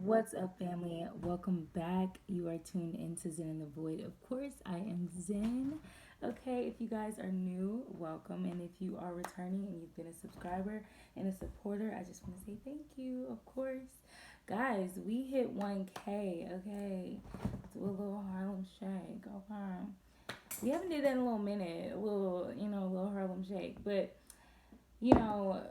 What's up, family? Welcome back. You are tuned into Zen in the Void. Of course, I am Zen. Okay, if you guys are new, welcome. And if you are returning and you've been a subscriber and a supporter, I just want to say thank you, of course. Guys, we hit 1K, okay? Do a little Harlem Shake, okay? We haven't did that in a little minute, a little Harlem Shake. But, you know,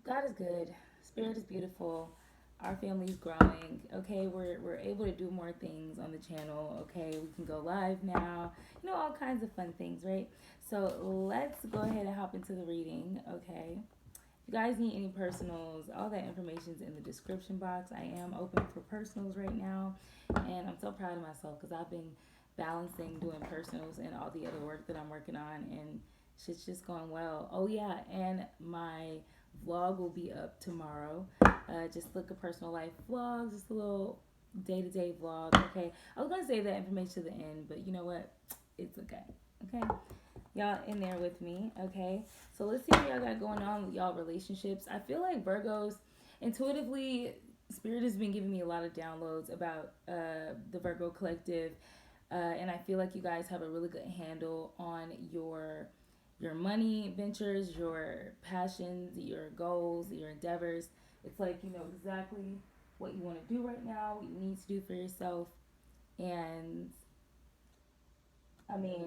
God is good. Spirit is beautiful. Our family's growing. Okay, we're able to do more things on the channel. Okay, we can go live now. All kinds of fun things, right? So let's go ahead and hop into the reading. Okay. If you guys need any personals, all that information's in the description box. I am open for personals right now, and I'm so proud of myself because I've been balancing doing personals and all the other work that I'm working on, and shit's just going well. Oh yeah, and my vlog will be up tomorrow. Just look at personal life vlog, just a little day-to-day vlog. Okay, I was gonna save that information to the end, but you know what? It's okay. Okay, y'all in there with me. Okay, so let's see what y'all got going on with y'all relationships. I feel like Virgos, intuitively, Spirit has been giving me a lot of downloads about the Virgo collective, and I feel like you guys have a really good handle on your money ventures, your passions, your goals, your endeavors. It's like you know exactly what you want to do right now, what you need to do for yourself, and I mean,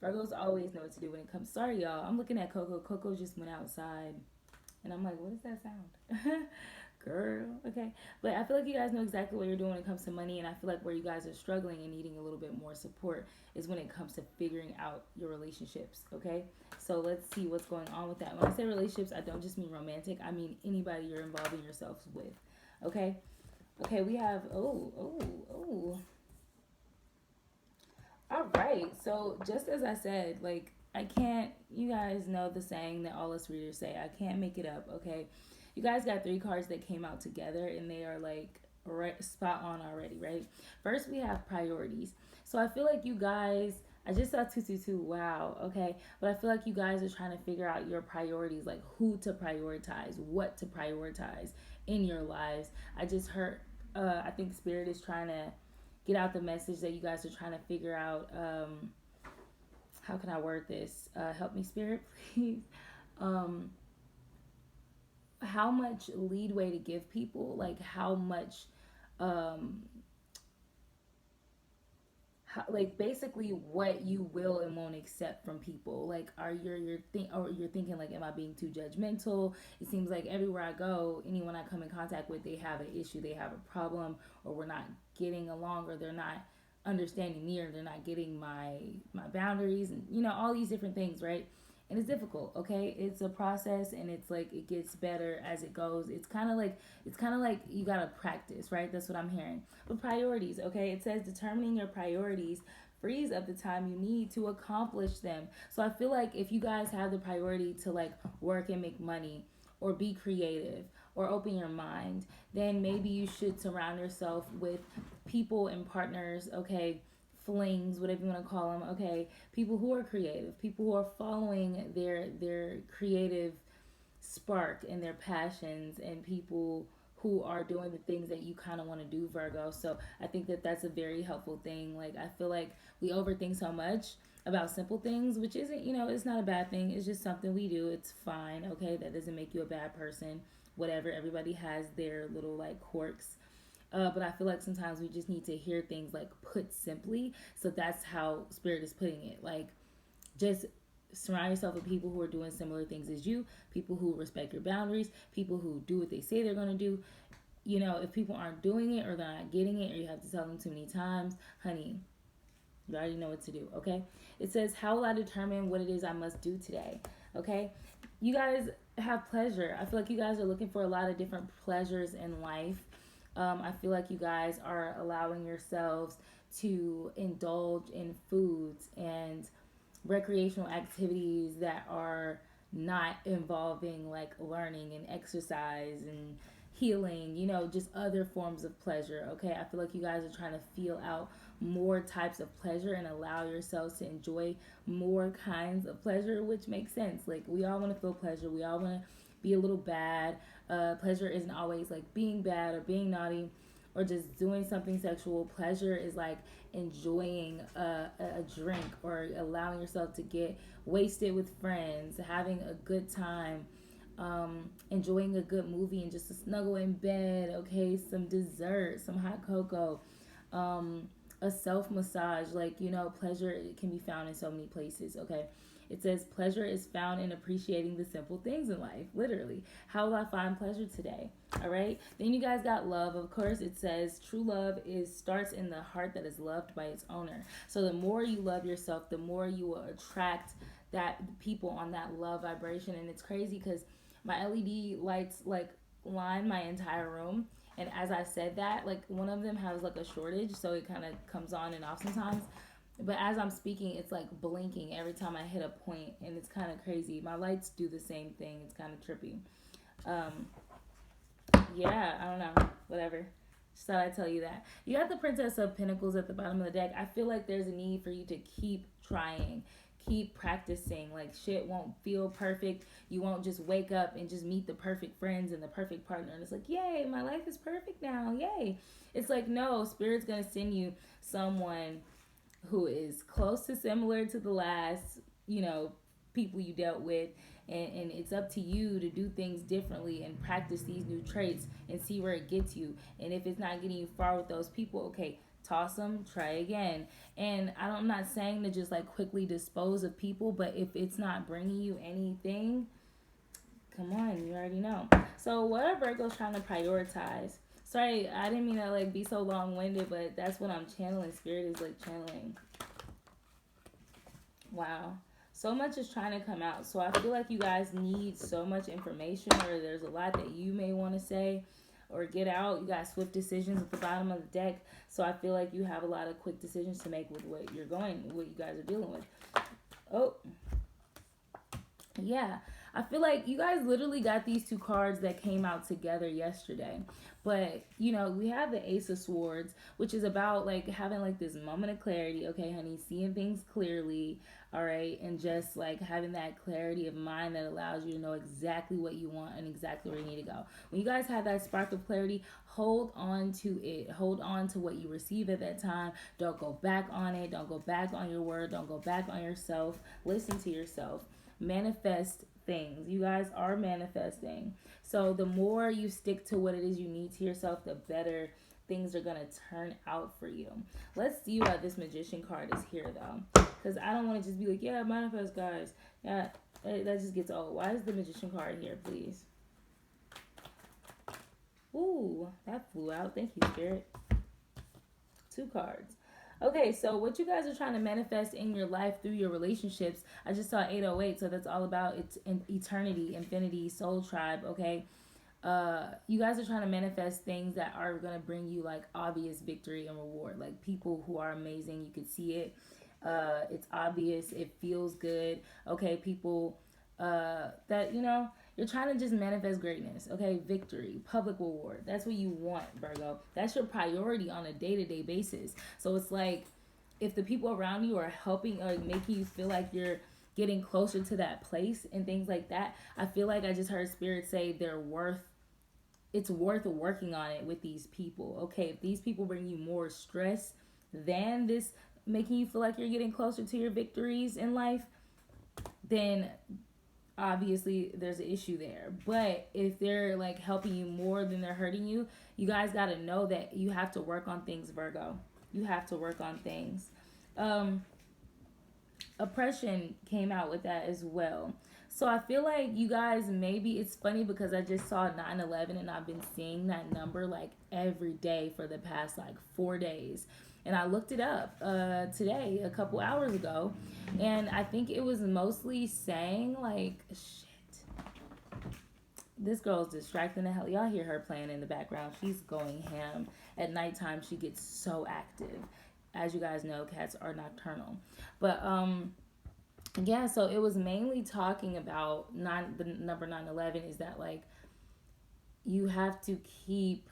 Virgos always know what to do when it comes. Sorry, y'all. I'm looking at Coco. Coco just went outside, and I'm like, what does that sound? Girl, okay. But I feel like you guys know exactly what you're doing when it comes to money, and I feel like where you guys are struggling and needing a little bit more support is when it comes to figuring out your relationships, okay? So let's see what's going on with that. When I say relationships, I don't just mean romantic, I mean anybody you're involving yourselves with, okay? Okay, we have, oh. All right. So just as I said, like I can't. You guys know the saying that all us readers say. I can't make it up. Okay. You guys got three cards that came out together, and they are like right spot on already. Right. First, we have priorities. So I feel like you guys. I just saw 222. Wow. Okay. But I feel like you guys are trying to figure out your priorities, like who to prioritize, what to prioritize in your lives. I just heard. I think Spirit is trying to get out the message that you guys are trying to figure out. How can I word this? Help me, Spirit, please. Um, how much leadway to give people? Like how much, um, like basically what you will and won't accept from people. Like, are you're thinking like, am I being too judgmental? It seems like everywhere I go, anyone I come in contact with, they have an issue, they have a problem, or we're not getting along, or they're not understanding me, or they're not getting my boundaries, and all these different things, right? And it's difficult. Okay, it's a process, and it's like it gets better as it goes. It's kind of like you gotta practice, right? That's what I'm hearing. But priorities, okay, it says determining your priorities frees up the time you need to accomplish them. So I feel like if you guys have the priority to like work and make money, or be creative, or open your mind, then maybe you should surround yourself with people and partners, okay, flings, whatever you want to call them, okay, people who are creative, people who are following their creative spark and their passions, and people who are doing the things that you kind of want to do, Virgo. So I think that that's a very helpful thing. Like I feel like we overthink so much about simple things, which isn't, it's not a bad thing. It's just something we do. It's fine. Okay, that doesn't make you a bad person. Whatever, everybody has their little like quirks. But I feel like sometimes we just need to hear things like put simply. So that's how Spirit is putting it. Like, just surround yourself with people who are doing similar things as you, people who respect your boundaries, people who do what they say they're going to do. If people aren't doing it, or they're not getting it, or you have to tell them too many times, honey, you already know what to do, okay? It says, how will I determine what it is I must do today? Okay? You guys have pleasure. I feel like you guys are looking for a lot of different pleasures in life. I feel like you guys are allowing yourselves to indulge in foods and recreational activities that are not involving like learning and exercise and healing, just other forms of pleasure. Okay, I feel like you guys are trying to feel out more types of pleasure and allow yourselves to enjoy more kinds of pleasure, which makes sense. Like, we all want to feel pleasure, we all want to be a little bad. Pleasure isn't always like being bad or being naughty or just doing something sexual. Pleasure is like enjoying a drink or allowing yourself to get wasted with friends, having a good time, enjoying a good movie and just to snuggle in bed, okay, some dessert, some hot cocoa, a self massage. Like, pleasure it can be found in so many places, okay? It says pleasure is found in appreciating the simple things in life. Literally, how will I find pleasure today? All right. Then you guys got love. Of course, it says true love is starts in the heart that is loved by its owner. So the more you love yourself, the more you will attract that people on that love vibration. And it's crazy because my LED lights like line my entire room. And as I said that, like one of them has like a shortage, so it kind of comes on and off sometimes. But as I'm speaking, it's like blinking every time I hit a point, and it's kind of crazy. My lights do the same thing. It's kind of trippy. Um, yeah, I don't know. Whatever. Just thought I'd tell you that. You got the Princess of Pentacles at the bottom of the deck. I feel like there's a need for you to keep trying, keep practicing. Like shit won't feel perfect. You won't just wake up and just meet the perfect friends and the perfect partner. And it's like, yay, my life is perfect now. Yay. It's like, no, Spirit's going to send you someone who is close to similar to the last, people you dealt with. And it's up to you to do things differently and practice these new traits and see where it gets you. And if it's not getting you far with those people, okay, toss them, try again. And I'm not saying to just like quickly dispose of people, but if it's not bringing you anything, come on, you already know. So what are Virgos trying to prioritize? Sorry, I didn't mean to like be so long-winded, but that's what I'm channeling. Spirit is like channeling. Wow. So much is trying to come out. So I feel like you guys need so much information, or there's a lot that you may want to say or get out. You got swift decisions at the bottom of the deck. So I feel like you have a lot of quick decisions to make with what you guys are dealing with. Oh, yeah. I feel like you guys literally got these two cards that came out together yesterday. But, we have the Ace of Swords, which is about like having like this moment of clarity. Okay, honey, seeing things clearly. All right. And just like having that clarity of mind that allows you to know exactly what you want and exactly where you need to go. When you guys have that spark of clarity, hold on to it. Hold on to what you receive at that time. Don't go back on it. Don't go back on your word. Don't go back on yourself. Listen to yourself. Manifest things. You guys are manifesting. So the more you stick to what it is you need to yourself, the better things are going to turn out for you. Let's see why this Magician card is here though. Because I don't want to just be like, yeah, manifest, guys. Yeah, that just gets old. Why is the Magician card here, please? Ooh, that flew out. Thank you, Spirit. 2 cards. Okay, so what you guys are trying to manifest in your life through your relationships, I just saw 808, so that's all about it's eternity, infinity, soul tribe, okay? You guys are trying to manifest things that are going to bring you like obvious victory and reward, like people who are amazing. You can see it. It's obvious. It feels good. Okay, people that, you're trying to just manifest greatness, okay? Victory, public reward. That's what you want, Virgo. That's your priority on a day-to-day basis. So it's like if the people around you are helping or making you feel like you're getting closer to that place and things like that, I feel like I just heard Spirit say it's worth working on it with these people, okay? If these people bring you more stress than this making you feel like you're getting closer to your victories in life, then obviously there's an issue there. But if they're like helping you more than they're hurting you, you guys got to know that you have to work on things, Virgo. You have to work on things. Oppression came out with that as well. So I feel like you guys, maybe it's funny because I just saw 9/11 and I've been seeing that number like every day for the past like 4 days. And I looked it up today, a couple hours ago, and I think it was mostly saying like, shit, this girl's distracting the hell. Y'all hear her playing in the background. She's going ham. At nighttime, she gets so active. As you guys know, cats are nocturnal. But yeah, so it was mainly talking about the number 9/11 is that like you have to keep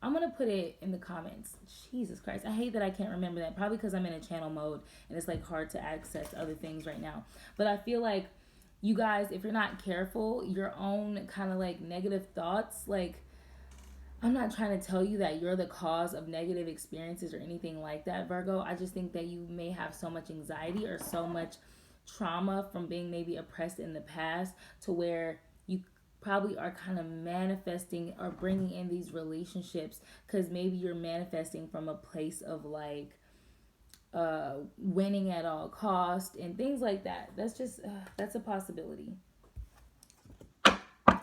I'm going to put it in the comments. Jesus Christ. I hate that I can't remember that. Probably because I'm in a channel mode and it's like hard to access other things right now. But I feel like you guys, if you're not careful, your own kind of like negative thoughts, like, I'm not trying to tell you that you're the cause of negative experiences or anything like that, Virgo. I just think that you may have so much anxiety or so much trauma from being maybe oppressed in the past to where you probably are kind of manifesting or bringing in these relationships because maybe you're manifesting from a place of like winning at all cost and things like that. That's just that's a possibility.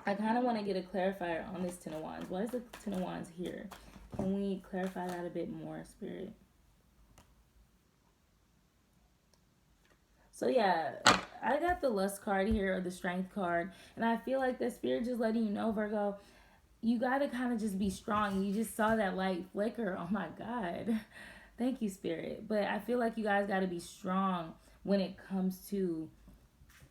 I kind of want to get a clarifier on this Ten of Wands. Why is the Ten of Wands here? Can we clarify that a bit more, Spirit? So yeah, I got the Lust card here, or the Strength card, and I feel like the Spirit just letting you know, Virgo, you got to kind of just be strong. You just saw that light flicker. Oh my God. Thank you, Spirit. But I feel like you guys got to be strong when it comes to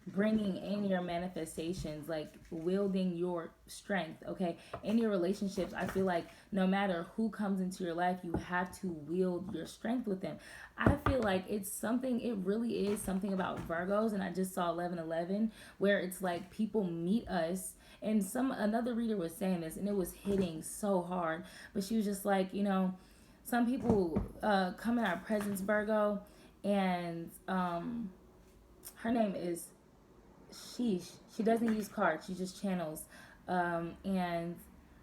bringing in your manifestations, like wielding your strength, okay? In your relationships, I feel like no matter who comes into your life, you have to wield your strength with them. I feel like it's something, it really is something about Virgos, and I just saw 1111 where it's like people meet us, and some another reader was saying this and it was hitting so hard, but she was just like, you know, some people come in our presence, Virgo, and her name is she doesn't use cards. She just channels. And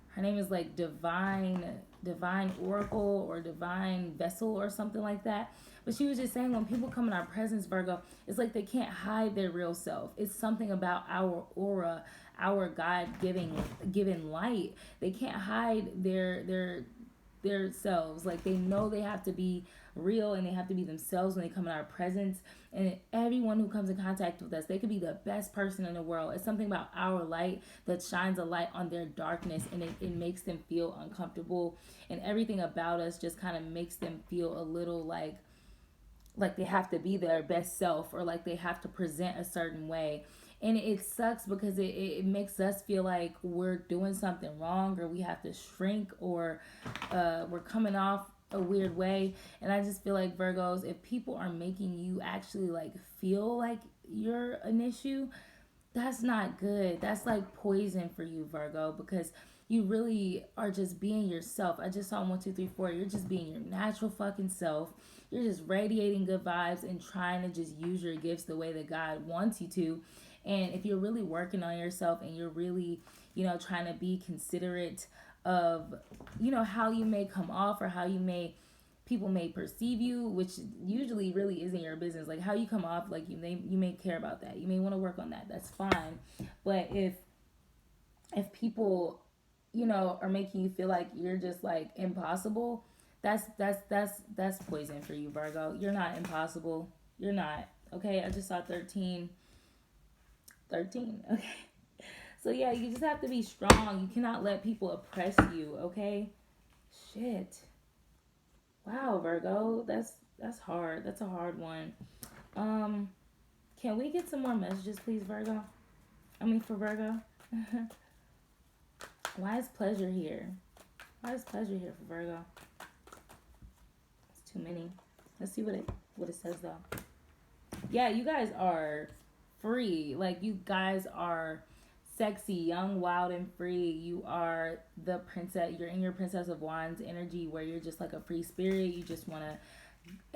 her name is like Divine Oracle or Divine Vessel or something like that. But she was just saying when people come in our presence, Virgo, it's like they can't hide their real self. It's something about our aura, our God given light. They can't hide their selves. Like they know they have to be real and they have to be themselves when they come in our presence. And everyone who comes in contact with us, they could be the best person in the world. It's something about our light that shines a light on their darkness, and it makes them feel uncomfortable, and everything about us just kind of makes them feel a little like they have to be their best self, or like they have to present a certain way. And it sucks because it makes us feel like we're doing something wrong, or we have to shrink, or we're coming off a weird way. And I just feel like, Virgos, if people are making you actually like feel like you're an issue, that's not good. That's like poison for you, Virgo, because you really are just being yourself. I just saw 1, 2, 3, 4. You're just being your natural fucking self. You're just radiating good vibes and trying to just use your gifts the way that God wants you to. And if you're really working on yourself and you're really, you know, trying to be considerate of, you know, how you may come off, or how you may people may perceive you, which usually really isn't your business. Like how you come off, like you may care about that. You may want to work on that. That's fine. But if people, you know, are making you feel like you're just like impossible, that's poison for you, Virgo. You're not impossible. You're not. Okay, I just saw 13. 13. Okay. So yeah, you just have to be strong. You cannot let people oppress you, okay? Shit. Wow, Virgo. That's hard. That's a hard one. Um, can we get some more messages, please, Virgo? I mean, for Virgo. Why is pleasure here? Why is pleasure here for Virgo? It's too many. Let's see what it says though. Yeah, you guys are free. Like you guys are sexy, young, wild, and free. You are the princess. You're in your Princess of Wands energy, where you're just like a free spirit. You just want to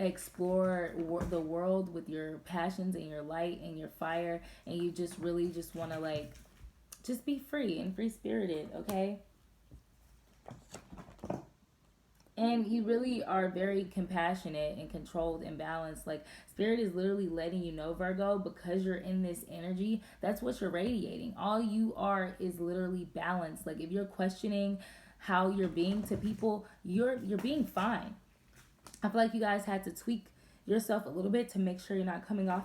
explore the world with your passions and your light and your fire, and you just really just want to like just be free and free spirited, okay? And you really are very compassionate and controlled and balanced. Like spirit is literally letting you know, Virgo, because you're in this energy, that's what you're radiating. All you are is literally balanced. Like if you're questioning how you're being to people, you're being fine. I feel like you guys had to tweak yourself a little bit to make sure you're not coming off.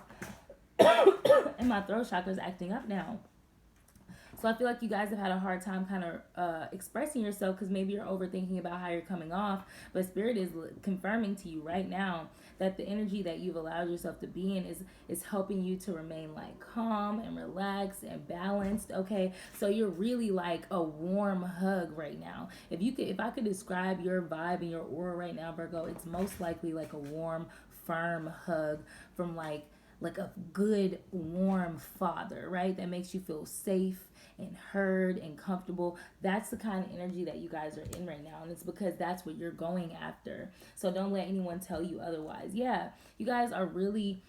And my throat chakra is acting up now. So I feel like you guys have had a hard time kind of expressing yourself, because maybe you're overthinking about how you're coming off. But Spirit is confirming to you right now that the energy that you've allowed yourself to be in is helping you to remain like calm and relaxed and balanced. Okay, so you're really like a warm hug right now. If I could describe your vibe and your aura right now, Virgo, it's most likely like a warm, firm hug from like like a good, warm father, right? That makes you feel safe and heard and comfortable. That's the kind of energy that you guys are in right now. And it's because that's what you're going after. So don't let anyone tell you otherwise. Yeah, you guys are really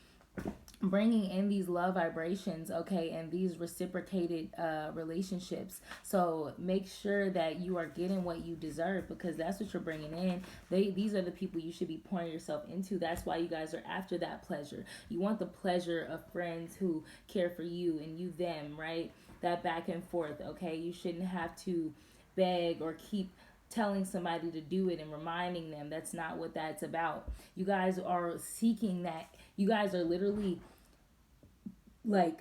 bringing in these love vibrations, okay, and these reciprocated relationships. So make sure that you are getting what you deserve, because that's what you're bringing in. These are the people you should be pouring yourself into. That's why you guys are after that pleasure. You want the pleasure of friends who care for you and you them, right? That back and forth, okay? You shouldn't have to beg or keep telling somebody to do it and reminding them. That's not what that's about. You guys are seeking that. You guys are literally like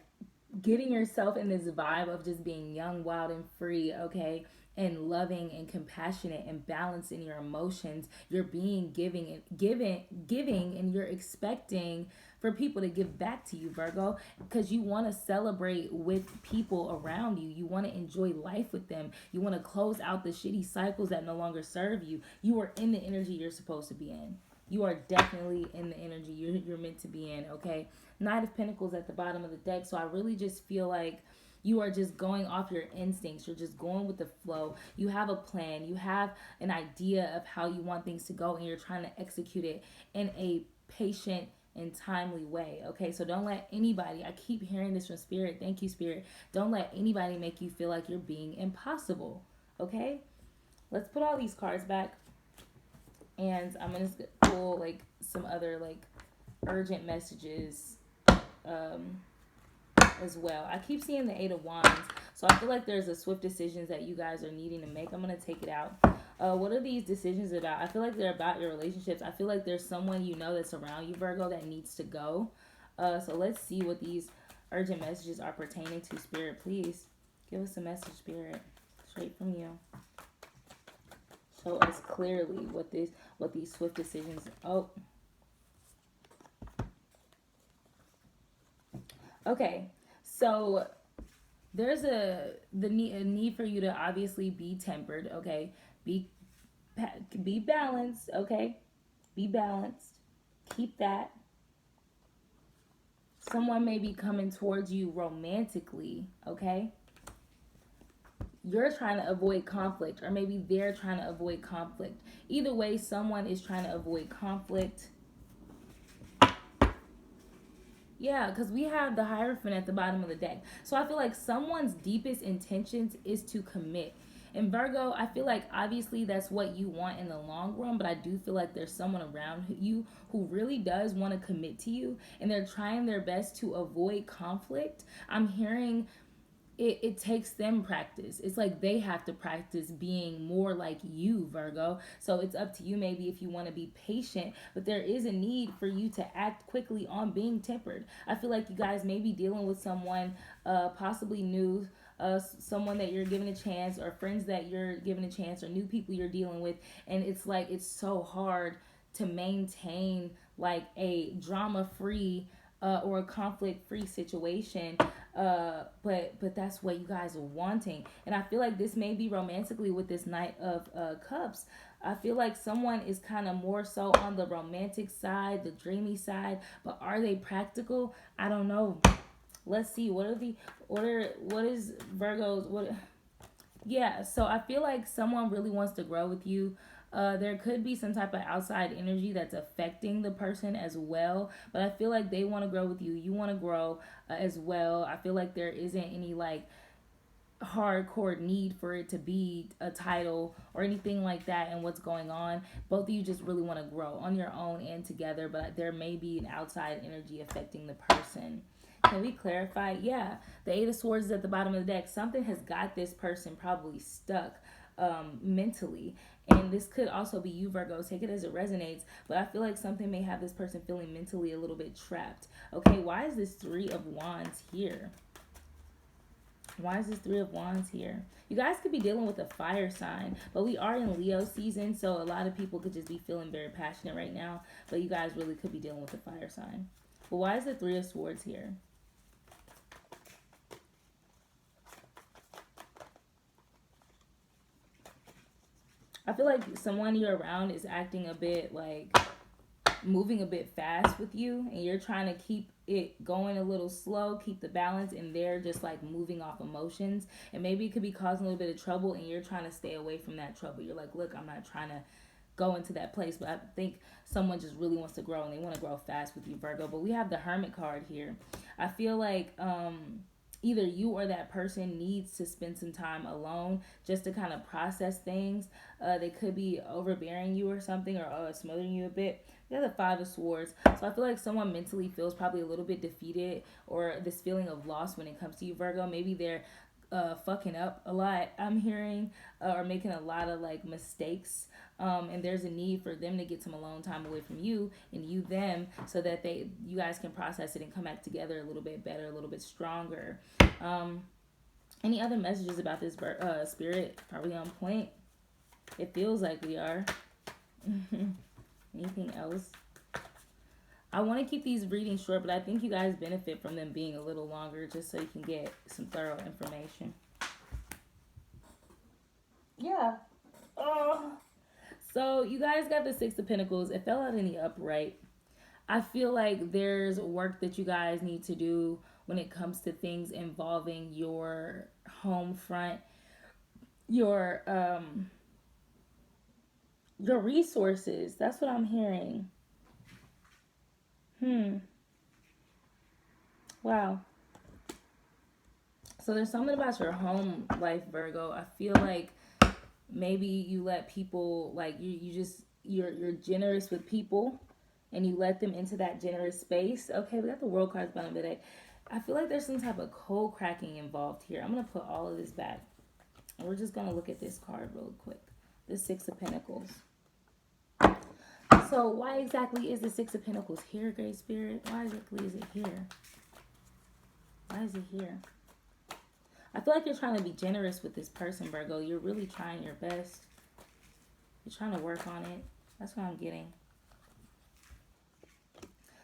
getting yourself in this vibe of just being young, wild, and free, okay? And loving and compassionate and balanced in your emotions. You're being giving, and you're expecting for people to give back to you, Virgo, because you want to celebrate with people around you. You want to enjoy life with them. You want to close out the shitty cycles that no longer serve you. You are in the energy you're supposed to be in. You are definitely in the energy you're meant to be in, okay? Knight of Pentacles at the bottom of the deck. So I really just feel like you are just going off your instincts. You're just going with the flow. You have a plan. You have an idea of how you want things to go, and you're trying to execute it in a patient and timely way, okay? So don't let anybody, I keep hearing this from Spirit. Thank you, Spirit. Don't let anybody make you feel like you're being impossible, okay? Let's put all these cards back. And I'm going to pull like some other like urgent messages as well. I keep seeing the Eight of Wands. So I feel like there's a swift decisions that you guys are needing to make. I'm going to take it out. What are these decisions about? I feel like they're about your relationships. I feel like there's someone you know that's around you, Virgo, that needs to go. So let's see what these urgent messages are pertaining to. Spirit, please give us a message, Spirit, straight from you. Show us clearly what these swift decisions. Oh, okay. So there's a need for you to obviously be tempered. Okay, be balanced. Okay, be balanced. Keep that. Someone may be coming towards you romantically. Okay. You're trying to avoid conflict, or maybe they're trying to avoid conflict. Either way, someone is trying to avoid conflict. Yeah, because we have the Hierophant at the bottom of the deck. So I feel like someone's deepest intentions is to commit. And Virgo, I feel like obviously that's what you want in the long run, but I do feel like there's someone around you who really does want to commit to you, and they're trying their best to avoid conflict. I'm hearing it takes them practice. It's like they have to practice being more like you, Virgo. So it's up to you maybe if you want to be patient, but there is a need for you to act quickly on being tempered. I feel like you guys may be dealing with someone possibly new, someone that you're giving a chance, or friends that you're giving a chance, or new people you're dealing with, and it's like it's so hard to maintain like a drama-free or a conflict-free situation, but that's what you guys are wanting. And I feel like this may be romantically with this Knight of Cups. I feel like someone is kind of more so on the romantic side, the dreamy side, but are they practical? I don't know. Let's see. What is Virgo's what? Yeah, so I feel like someone really wants to grow with you. There could be some type of outside energy that's affecting the person as well, but I feel like they want to grow with you. You want to grow as well. I feel like there isn't any like hardcore need for it to be a title or anything like that, and what's going on. Both of you just really want to grow on your own and together, but there may be an outside energy affecting the person. Can we clarify? Yeah, the Eight of Swords is at the bottom of the deck. Something has got this person probably stuck mentally. And this could also be you, Virgo. Take it as it resonates. But I feel like something may have this person feeling mentally a little bit trapped. Okay, why is this Three of Wands here? Why is this Three of Wands here? You guys could be dealing with a fire sign, but we are in Leo season, so a lot of people could just be feeling very passionate right now. But you guys really could be dealing with a fire sign. But why is the Three of Swords here? I feel like someone you're around is acting a bit like moving a bit fast with you, and you're trying to keep it going a little slow, keep the balance, and they're just like moving off emotions. And maybe it could be causing a little bit of trouble, and you're trying to stay away from that trouble. You're like, look, I'm not trying to go into that place, but I think someone just really wants to grow and they want to grow fast with you, Virgo. But we have the Hermit card here. I feel like either you or that person needs to spend some time alone just to kind of process things. They could be overbearing you or something, or smothering you a bit. We have the Five of Swords. So I feel like someone mentally feels probably a little bit defeated, or this feeling of loss when it comes to you, Virgo. Maybe they're fucking up a lot, I'm hearing, or making a lot of like mistakes. And there's a need for them to get some alone time away from you, and you them, so that you guys can process it and come back together a little bit better, a little bit stronger. Um, any other messages about this spirit? Probably on point. It feels like we are. Anything else? I want to keep these readings short, but I think you guys benefit from them being a little longer, just so you can get some thorough information. Yeah. Oh. So you guys got the Six of Pentacles. It fell out in the upright. I feel like there's work that you guys need to do when it comes to things involving your home front, your resources. That's what I'm hearing. Wow. So there's something about your home life, Virgo. I feel like maybe you let people, like, you're generous with people, and you let them into that generous space. Okay, we got the World cards bottom of the deck. I feel like there's some type of code cracking involved here. I'm going to put all of this back, and we're just going to look at this card real quick. The Six of Pentacles. So why exactly is the Six of Pentacles here, Great Spirit? Why exactly is it here? Why is it here? I feel like you're trying to be generous with this person, Virgo. You're really trying your best. You're trying to work on it. That's what I'm getting.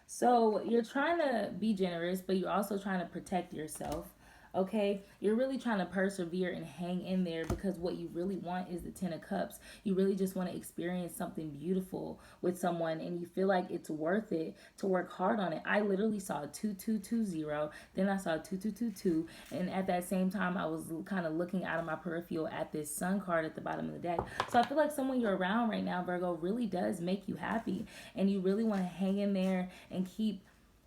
So you're trying to be generous, but you're also trying to protect yourself. Okay, you're really trying to persevere and hang in there, because what you really want is the Ten of Cups. You really just want to experience something beautiful with someone, and you feel like it's worth it to work hard on it. I literally saw 2220, then I saw 2222, and at that same time I was kind of looking out of my peripheral at this Sun card at the bottom of the deck. So I feel like someone you're around right now, Virgo, really does make you happy, and you really want to hang in there and keep,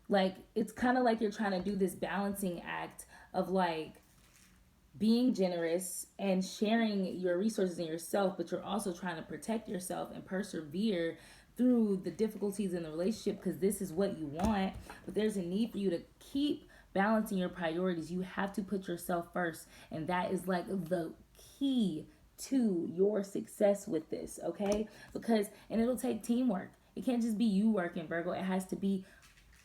like, it's kind of like you're trying to do this balancing act of like being generous and sharing your resources and yourself, but you're also trying to protect yourself and persevere through the difficulties in the relationship, because this is what you want. But there's a need for you to keep balancing your priorities. You have to put yourself first, and that is like the key to your success with this, okay? Because, and it'll take teamwork. It can't just be you working, Virgo. It has to be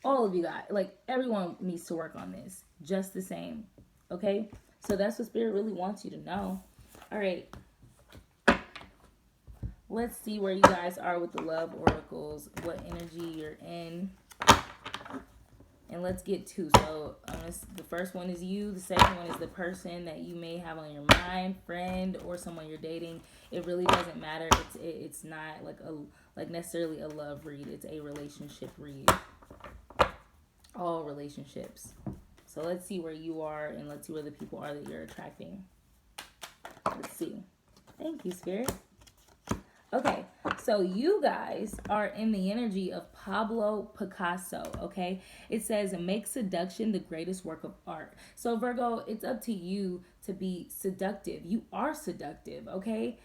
all of you guys. Like, everyone needs to work on this just the same, okay? So that's what Spirit really wants you to know. All right, let's see where you guys are with the love oracles, what energy you're in, and let's get to. So the first one is you, the second one is the person that you may have on your mind, friend, or someone you're dating. It really doesn't matter. It's not like necessarily a love read. It's a relationship read. All relationships. So let's see where you are, and let's see where the people are that you're attracting. Let's see. Thank you, Spirit. Okay, so you guys are in the energy of Pablo Picasso, okay? It says, make seduction the greatest work of art. So Virgo, it's up to you to be seductive. You are seductive, okay?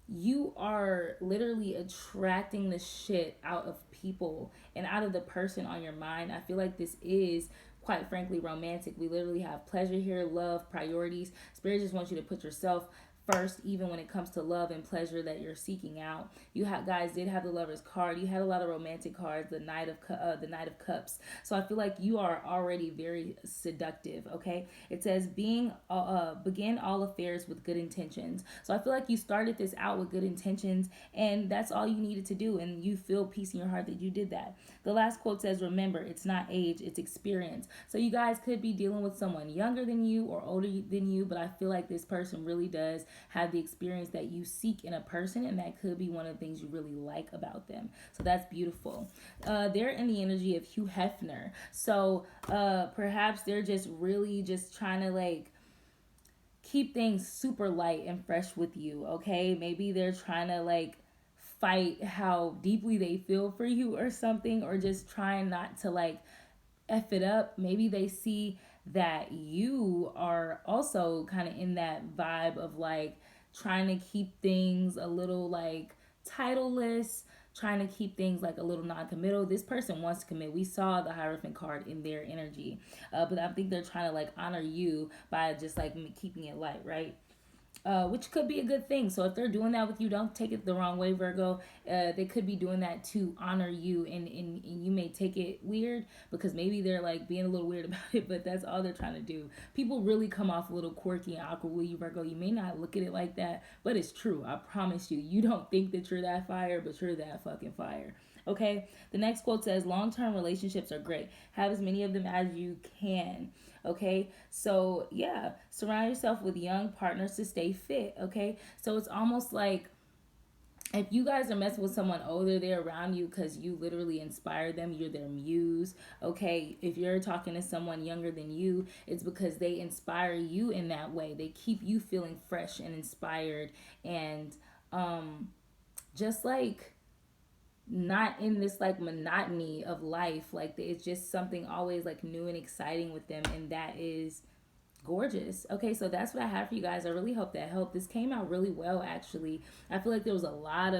You are literally attracting the shit out of people and out of the person on your mind. I feel like this is, quite frankly, romantic. We literally have pleasure here, love, priorities. Spirit just wants you to put yourself first, even when it comes to love and pleasure that you're seeking out. You guys did have the Lover's card. You had a lot of romantic cards, the Knight of Cups. So I feel like you are already very seductive. Okay, it says begin all affairs with good intentions. So I feel like you started this out with good intentions, and that's all you needed to do, and you feel peace in your heart that you did that. The last quote says, remember, it's not age, it's experience. So you guys could be dealing with someone younger than you or older than you, but I feel like this person really does have the experience that you seek in a person, and that could be one of the things you really like about them. So that's beautiful. They're in the energy of Hugh Hefner. So perhaps they're just really just trying to like keep things super light and fresh with you, okay? Maybe they're trying to like fight how deeply they feel for you or something, or just trying not to like F it up. Maybe they see that you are also kind of in that vibe of like trying to keep things a little like titleless, trying to keep things like a little non-committal. This person wants to commit. We saw the Hierophant card in their energy, but I think they're trying to like honor you by just like keeping it light, right? Which could be a good thing. So if they're doing that with you, don't take it the wrong way, Virgo. They could be doing that to honor you, and you may take it weird because maybe they're like being a little weird about it, but that's all they're trying to do. People really come off a little quirky and awkward with you, Virgo. You may not look at it like that, but it's true. I promise you. You don't think that you're that fire, but you're that fucking fire. Okay, the next quote says long-term relationships are great. Have as many of them as you can. Okay, so yeah, surround yourself with young partners to stay fit. Okay, so it's almost like if you guys are messing with someone older, they're around you because you literally inspire them. You're their muse. Okay, if you're talking to someone younger than you, it's because they inspire you in that way. They keep you feeling fresh and inspired, and just like not in this like monotony of life. Like it's just something always like new and exciting with them, and that is gorgeous. Okay, so that's what I have for you guys. I really hope that helped. This came out really well, actually. I feel like there was a lot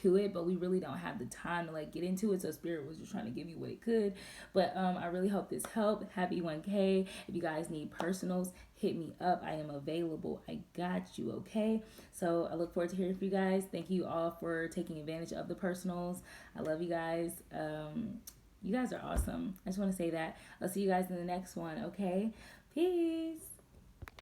to it, but we really don't have the time to like get into it. So Spirit was just trying to give you what it could. But I really hope this helped. Happy 1K. If you guys need personals, hit me up. I am available. I got you. Okay. So I look forward to hearing from you guys. Thank you all for taking advantage of the personals. I love you guys. You guys are awesome. I just want to say that. I'll see you guys in the next one. Okay. Peace.